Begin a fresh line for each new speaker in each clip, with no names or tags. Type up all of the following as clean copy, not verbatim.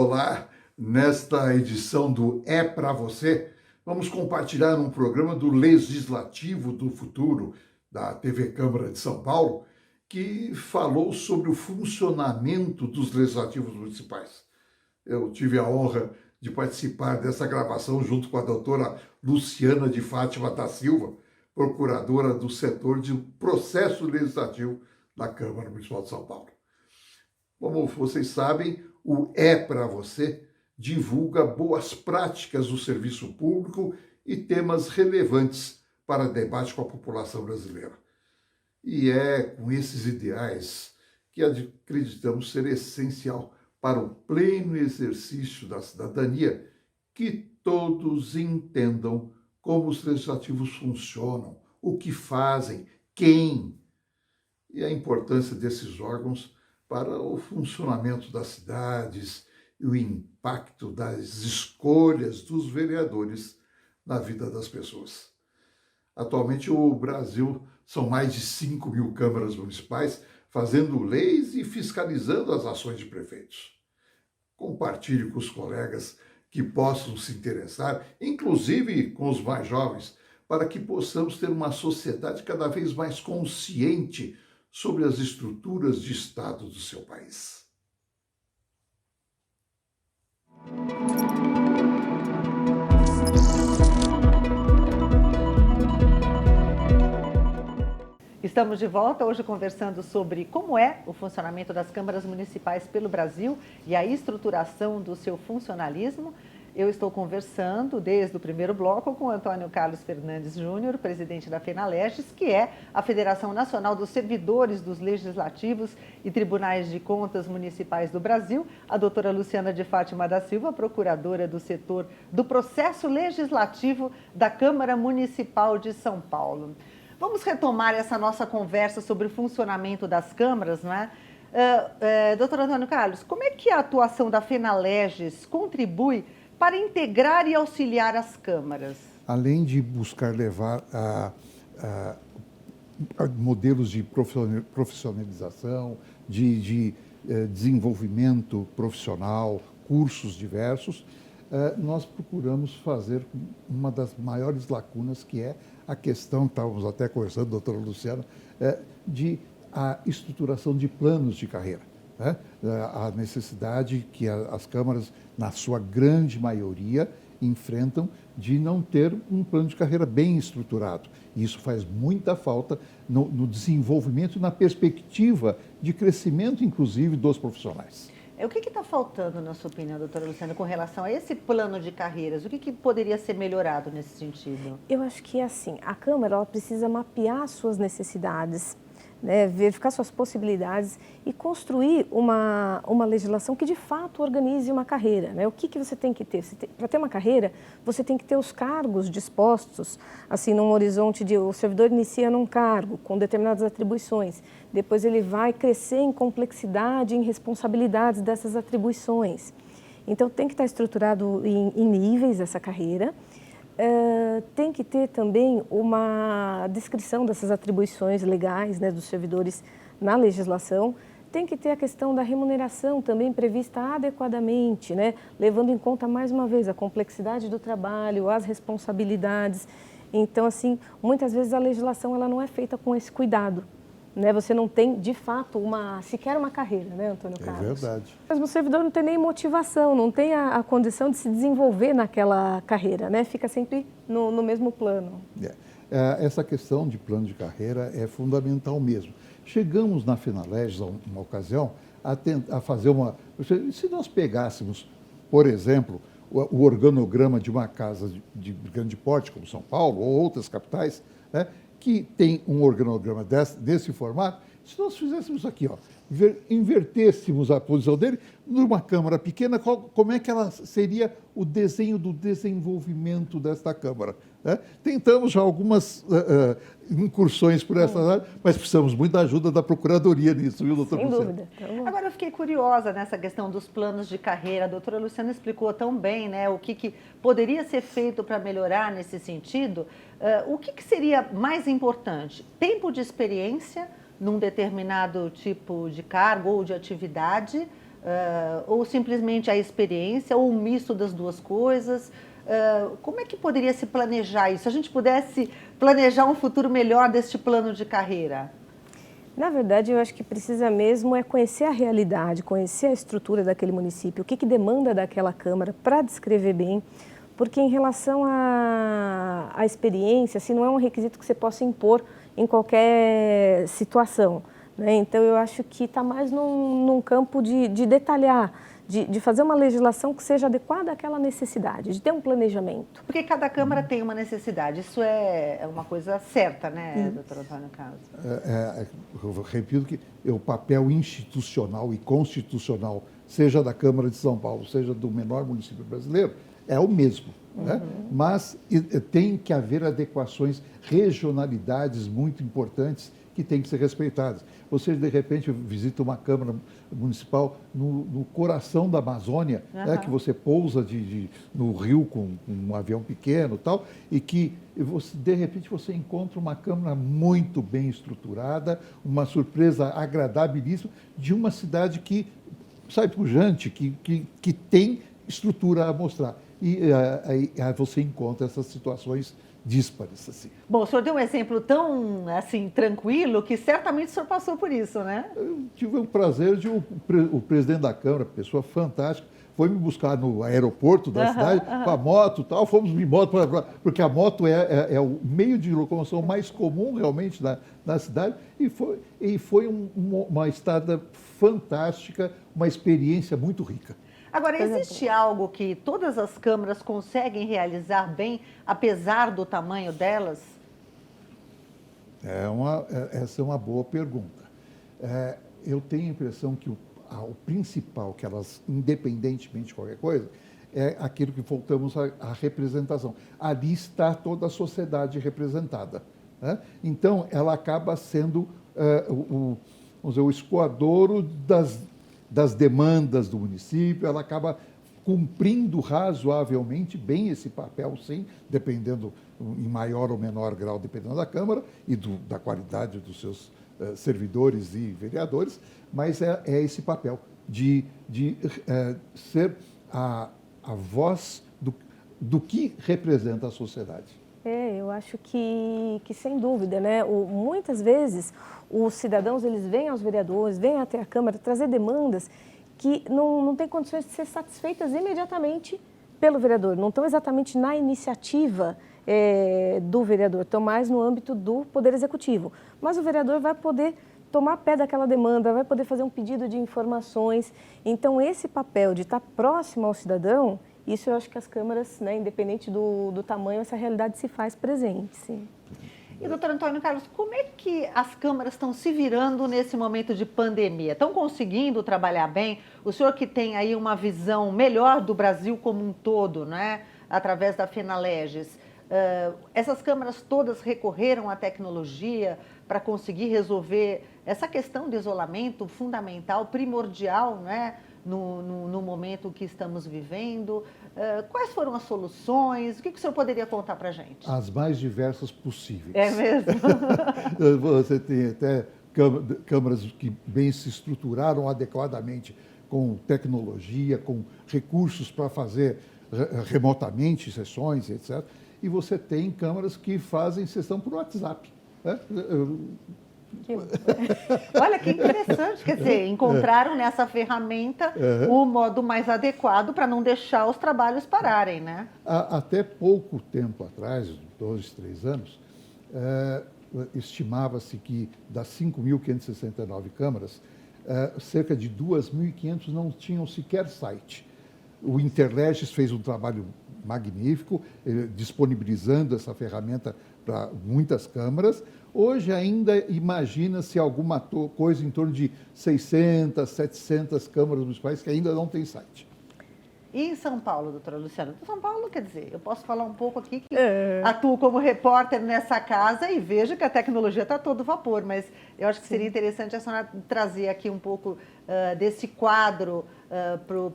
Olá, nesta edição do É Pra Você, vamos compartilhar um programa do Legislativo do Futuro, da TV Câmara de São Paulo, que falou sobre o funcionamento dos legislativos municipais. Eu tive a honra de participar dessa gravação junto com a doutora Luciana de Fátima da Silva, procuradora do setor de processo legislativo da Câmara Municipal de São Paulo. Como vocês sabem, o É Pra Você divulga boas práticas do serviço público e temas relevantes para debate com a população brasileira. E é com esses ideais que acreditamos ser essencial para o pleno exercício da cidadania que todos entendam como os legislativos funcionam, o que fazem, quem, e a importância desses órgãos para o funcionamento das cidades e o impacto das escolhas dos vereadores na vida das pessoas. Atualmente, o Brasil são mais de 5 mil câmaras municipais fazendo leis e fiscalizando as ações de prefeitos. Compartilhe com os colegas que possam se interessar, inclusive com os mais jovens, para que possamos ter uma sociedade cada vez mais consciente sobre as estruturas de Estado do seu país.
Estamos de volta hoje conversando sobre como é o funcionamento das câmaras municipais pelo Brasil e a estruturação do seu funcionalismo. Eu estou conversando desde o primeiro bloco com Antônio Carlos Fernandes Júnior, presidente da FENALEGES, que é a Federação Nacional dos Servidores dos Legislativos e Tribunais de Contas Municipais do Brasil, a doutora Luciana de Fátima da Silva, procuradora do setor do processo legislativo da Câmara Municipal de São Paulo. Vamos retomar essa nossa conversa sobre o funcionamento das câmaras, não é? Doutor Antônio Carlos, como é que a atuação da FENALEGES contribui para integrar e auxiliar as câmaras?
Além de buscar levar a modelos de profissionalização, de desenvolvimento profissional, cursos diversos, nós procuramos fazer uma das maiores lacunas, que é a questão, estávamos até conversando, doutora Luciana, de a estruturação de planos de carreira. Né? A necessidade que as câmaras, na sua grande maioria, enfrentam de não ter um plano de carreira bem estruturado. E isso faz muita falta no desenvolvimento e na perspectiva de crescimento, inclusive, dos profissionais.
O que está faltando, na sua opinião, doutora Luciana, com relação a esse plano de carreiras? O que poderia ser melhorado nesse sentido?
Eu acho que é assim, a Câmara ela precisa mapear suas necessidades, né, verificar suas possibilidades e construir uma legislação que de fato organize uma carreira. Né? O que você tem que ter? Para ter uma carreira, você tem que ter os cargos dispostos, assim, num horizonte de o servidor inicia num cargo com determinadas atribuições, depois ele vai crescer em complexidade e em responsabilidades dessas atribuições. Então tem que estar estruturado em níveis essa carreira. Tem que ter também uma descrição dessas atribuições legais, né, dos servidores na legislação. Tem que ter a questão da remuneração também prevista adequadamente, né, levando em conta, mais uma vez, a complexidade do trabalho, as responsabilidades. Então, assim, muitas vezes a legislação ela não é feita com esse cuidado. Né? Você não tem, de fato, sequer uma carreira, né, Antônio Carlos?
É verdade.
Mas o servidor não tem nem motivação, não tem a condição de se desenvolver naquela carreira, né? Fica sempre no mesmo plano.
Essa questão de plano de carreira é fundamental mesmo. Chegamos na FENALEGES, uma ocasião, a fazer uma... Se nós pegássemos, por exemplo, o organograma de uma casa de grande porte, como São Paulo, ou outras capitais, né, que tem um organograma desse formato, se nós fizéssemos aqui, invertêssemos a posição dele numa Câmara pequena, como é que ela seria o desenho do desenvolvimento desta Câmara? Né? Tentamos já algumas incursões por essa área, mas precisamos muito da ajuda da Procuradoria nisso, viu, doutor Luciano?
Sem dúvida.
Agora, eu fiquei curiosa nessa questão dos planos de carreira. A doutora Luciana explicou tão bem, né, o que poderia ser feito para melhorar nesse sentido. O que seria mais importante? Tempo de experiência num determinado tipo de cargo ou de atividade, ou simplesmente a experiência, ou um misto das duas coisas? Como é que poderia se planejar isso? Se a gente pudesse planejar um futuro melhor deste plano de carreira?
Na verdade, eu acho que precisa mesmo é conhecer a realidade, conhecer a estrutura daquele município, o que demanda daquela Câmara para descrever bem, porque em relação à experiência, assim, não é um requisito que você possa impor em qualquer situação, né? Então, eu acho que está mais num campo de detalhar, de fazer uma legislação que seja adequada àquela necessidade, de ter um planejamento.
Porque cada Câmara tem uma necessidade, isso é uma coisa certa, né, doutor Antônio Carlos?
Eu repito que o papel institucional e constitucional, seja da Câmara de São Paulo, seja do menor município brasileiro, é o mesmo. Né? Mas tem que haver adequações, regionalidades muito importantes que têm que ser respeitadas. Você, de repente, visita uma Câmara Municipal no coração da Amazônia, né, que você pousa no rio com um avião pequeno e tal, e que, de repente, você encontra uma Câmara muito bem estruturada, uma surpresa agradabilíssima de uma cidade que sai pujante, que tem estrutura a mostrar. E aí você encontra essas situações díspares, assim.
Bom, o senhor deu um exemplo tão, assim, tranquilo que certamente o senhor passou por isso, né?
Eu tive o prazer de o presidente da Câmara, pessoa fantástica, foi me buscar no aeroporto da cidade com a moto e tal, fomos de moto, porque a moto é o meio de locomoção mais comum realmente na cidade, e foi uma estada fantástica, uma experiência muito rica.
Agora, existe algo que todas as câmaras conseguem realizar bem, apesar do tamanho delas?
Essa é uma boa pergunta. Eu tenho a impressão que o principal, que elas, independentemente de qualquer coisa, é aquilo que voltamos à representação. Ali está toda a sociedade representada. Né? Então, ela acaba sendo vamos dizer, o escoadouro das demandas do município, ela acaba cumprindo razoavelmente bem esse papel, sim, dependendo, em maior ou menor grau, dependendo da Câmara e da qualidade dos seus servidores e vereadores, mas é esse papel de ser a voz do que representa a sociedade.
Eu acho que sem dúvida, né? Muitas vezes os cidadãos eles vêm aos vereadores, vêm até a Câmara trazer demandas que não têm condições de ser satisfeitas imediatamente pelo vereador, não estão exatamente na iniciativa do vereador, estão mais no âmbito do Poder Executivo. Mas o vereador vai poder tomar pé daquela demanda, vai poder fazer um pedido de informações. Então, esse papel de estar próximo ao cidadão, isso eu acho que as câmaras, né, independente do tamanho, essa realidade se faz presente, sim.
E, doutor Antônio Carlos, como é que as câmaras estão se virando nesse momento de pandemia? Estão conseguindo trabalhar bem? O senhor que tem aí uma visão melhor do Brasil como um todo, né, através da Fenalerges, essas câmaras todas recorreram à tecnologia para conseguir resolver essa questão de isolamento fundamental, primordial, né, no momento que estamos vivendo? Quais foram as soluções? O que o senhor poderia contar para a gente?
As mais diversas possíveis.
É mesmo?
Você tem até câmaras que bem se estruturaram adequadamente com tecnologia, com recursos para fazer remotamente sessões, etc. E você tem câmaras que fazem sessão por WhatsApp. Né?
Olha que interessante, quer dizer, encontraram nessa ferramenta o modo mais adequado para não deixar os trabalhos pararem, né?
Até pouco tempo atrás, 2, 3 anos, estimava-se que das 5.569 câmaras, cerca de 2.500 não tinham sequer site. O Interleges fez um trabalho magnífico, disponibilizando essa ferramenta para muitas câmaras. Hoje ainda imagina-se alguma coisa em torno de 600, 700 câmaras municipais que ainda não tem site.
E em São Paulo, doutora Luciana? São Paulo, quer dizer, eu posso falar um pouco aqui que atuo como repórter nessa casa e vejo que a tecnologia está a todo vapor, mas eu acho que seria interessante a senhora trazer aqui um pouco desse quadro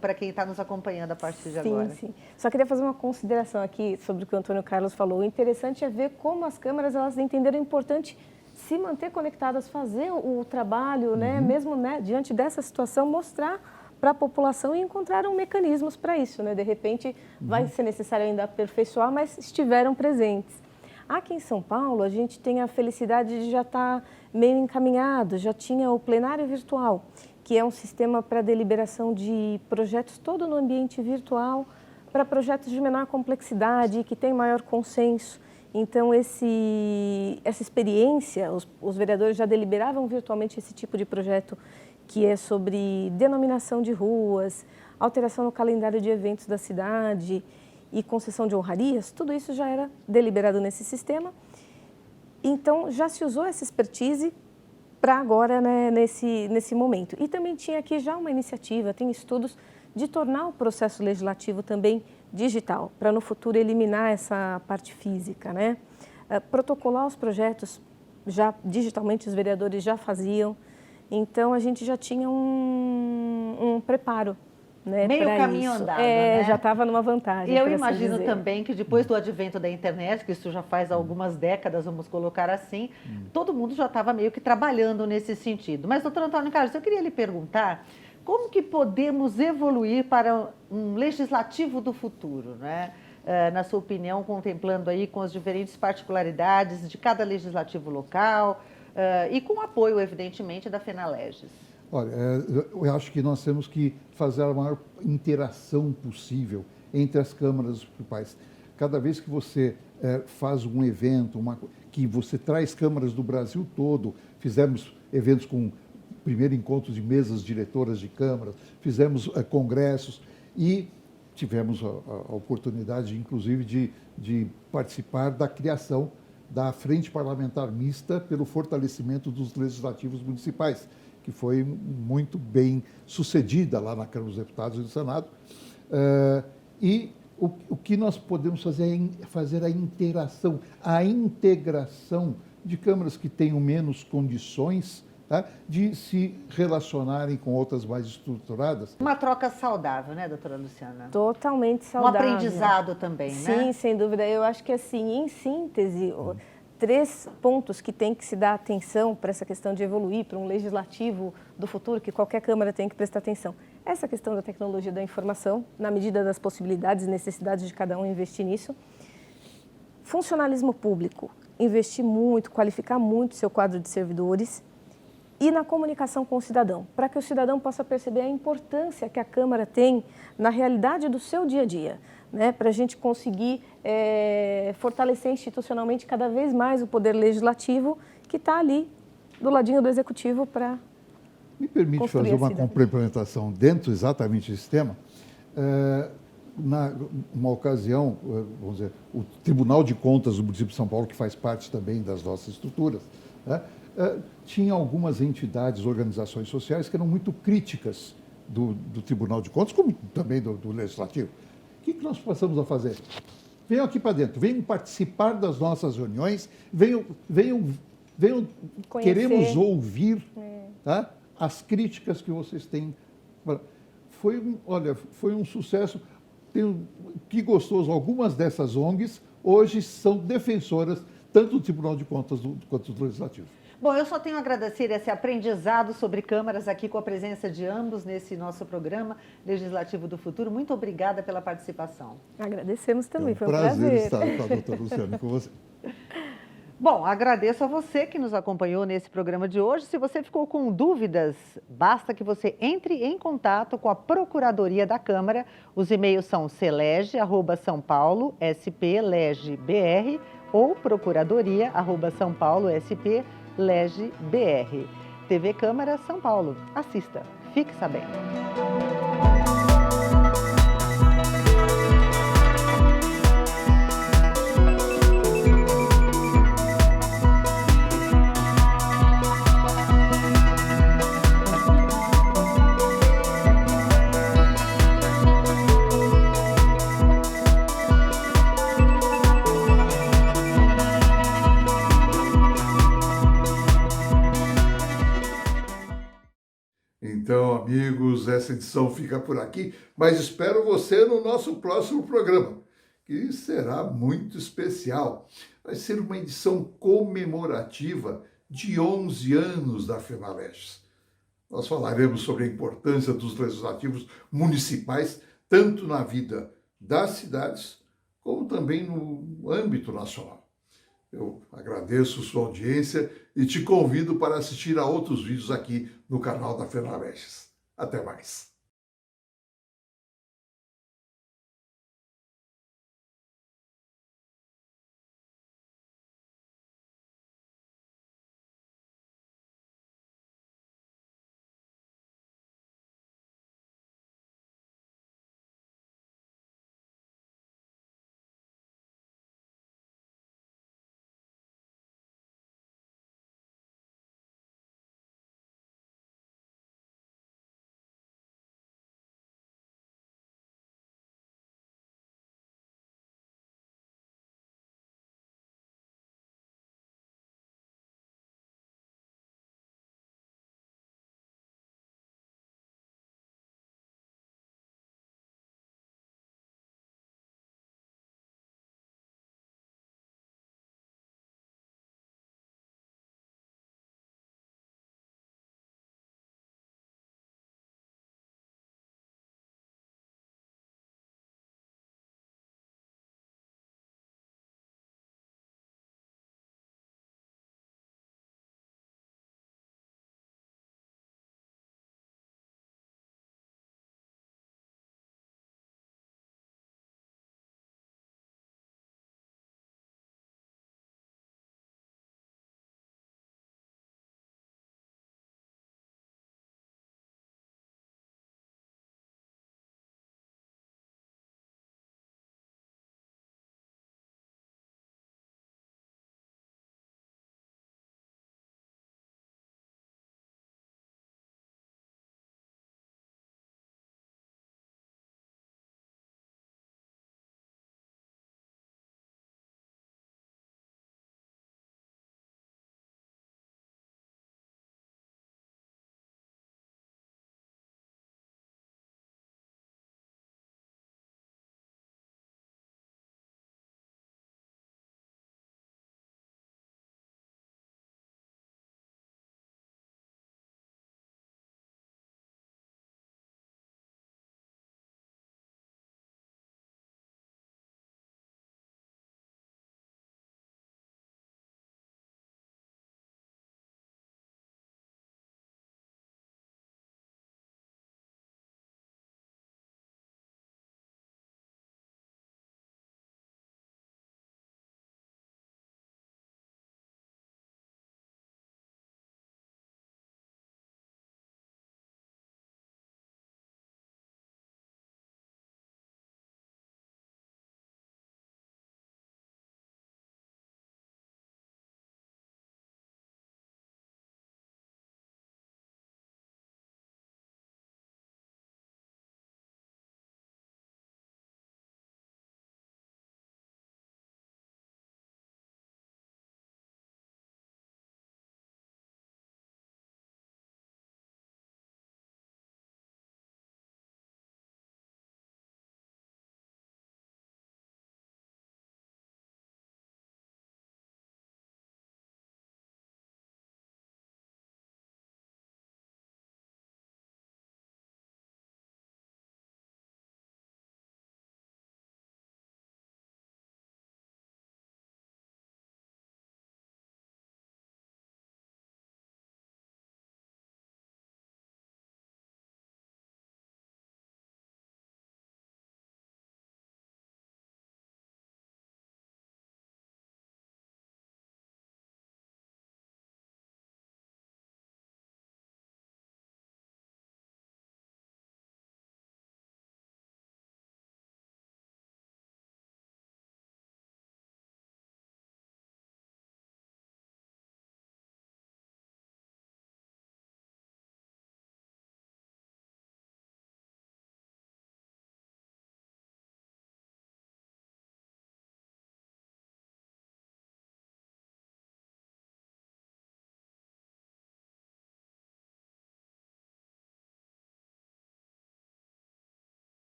para quem está nos acompanhando a partir de agora.
Sim. Só queria fazer uma consideração aqui sobre o que o Antônio Carlos falou. O interessante é ver como as câmaras elas entenderam importante se manter conectadas, fazer o trabalho, né, mesmo, né, diante dessa situação, mostrar para a população e encontraram mecanismos para isso, né? De repente vai ser necessário ainda aperfeiçoar, mas estiveram presentes. Aqui em São Paulo, a gente tem a felicidade de já estar meio encaminhado, já tinha o plenário virtual, que é um sistema para deliberação de projetos todo no ambiente virtual, para projetos de menor complexidade, que tem maior consenso. Então, essa experiência, os vereadores já deliberavam virtualmente esse tipo de projeto, que é sobre denominação de ruas, alteração no calendário de eventos da cidade e concessão de honrarias, tudo isso já era deliberado nesse sistema. Então, já se usou essa expertise para agora, né, nesse momento. E também tinha aqui já uma iniciativa, tem estudos de tornar o processo legislativo também digital, para no futuro eliminar essa parte física, né? Protocolar os projetos, já digitalmente os vereadores já faziam, então a gente já tinha um preparo, né,
meio caminho
isso.
andado, né?
Já estava numa vantagem.
E eu
assim
imagino
dizer.
também que depois do advento da internet, que isso já faz algumas décadas, vamos colocar assim, todo mundo já estava meio que trabalhando nesse sentido. Mas, doutor Antônio Carlos, eu queria lhe perguntar como que podemos evoluir para um legislativo do futuro, né? Na sua opinião, contemplando aí com as diferentes particularidades de cada legislativo local e com o apoio, evidentemente, da FENALEGES.
Olha, eu acho que nós temos que fazer a maior interação possível entre as câmaras municipais. Cada vez que você faz um evento, que você traz câmaras do Brasil todo, fizemos eventos com primeiro encontro de mesas diretoras de câmaras, fizemos congressos e tivemos a oportunidade, inclusive, de participar da criação da Frente Parlamentar Mista pelo fortalecimento dos legislativos municipais, que foi muito bem sucedida lá na Câmara dos Deputados e no Senado. E o que nós podemos fazer é fazer a interação, a integração de câmaras que tenham menos condições, tá, de se relacionarem com outras mais estruturadas.
Uma troca saudável, né, doutora Luciana?
Totalmente
Um
saudável.
aprendizado também, né?
Sim, sem dúvida. Eu acho que, assim, em síntese, 3 pontos que tem que se dar atenção para essa questão de evoluir para um legislativo do futuro, que qualquer Câmara tem que prestar atenção. Essa questão da tecnologia da informação, na medida das possibilidades e necessidades de cada um investir nisso. Funcionalismo público, investir muito, qualificar muito seu quadro de servidores. E na comunicação com o cidadão, para que o cidadão possa perceber a importância que a Câmara tem na realidade do seu dia a dia, né? Para a gente conseguir fortalecer institucionalmente cada vez mais o poder legislativo, que está ali do ladinho do executivo para
Me permite fazer uma complementação dentro exatamente desse tema. Numa ocasião, vamos dizer, o Tribunal de Contas do município de São Paulo, que faz parte também das nossas estruturas, né, tinha algumas entidades, organizações sociais que eram muito críticas do Tribunal de Contas, como também do Legislativo. O que nós passamos a fazer? Venham aqui para dentro, venham participar das nossas reuniões, venham queremos ouvir, tá, as críticas que vocês têm. Foi um sucesso. Que gostoso, algumas dessas ONGs hoje são defensoras tanto do Tribunal de Contas quanto do Legislativo.
Bom, eu só tenho a agradecer esse aprendizado sobre câmaras aqui com a presença de ambos nesse nosso programa Legislativo do Futuro. Muito obrigada pela participação.
Agradecemos também, foi um
prazer
prazer
estar com a doutora Luciana e com você.
Bom, agradeço a você que nos acompanhou nesse programa de hoje. Se você ficou com dúvidas, basta que você entre em contato com a Procuradoria da Câmara. Os e-mails são celege@sãopaulo.sp.leg.br ou procuradoria@sãopaulo.sp.leg.br. TV Câmara São Paulo. Assista. Fique sabendo.
Então, amigos, essa edição fica por aqui, mas espero você no nosso próximo programa, que será muito especial. Vai ser uma edição comemorativa de 11 anos da FENALEGES. Nós falaremos sobre a importância dos legislativos municipais, tanto na vida das cidades, como também no âmbito nacional. Eu agradeço sua audiência e te convido para assistir a outros vídeos aqui no canal da FENALEGES. Até mais.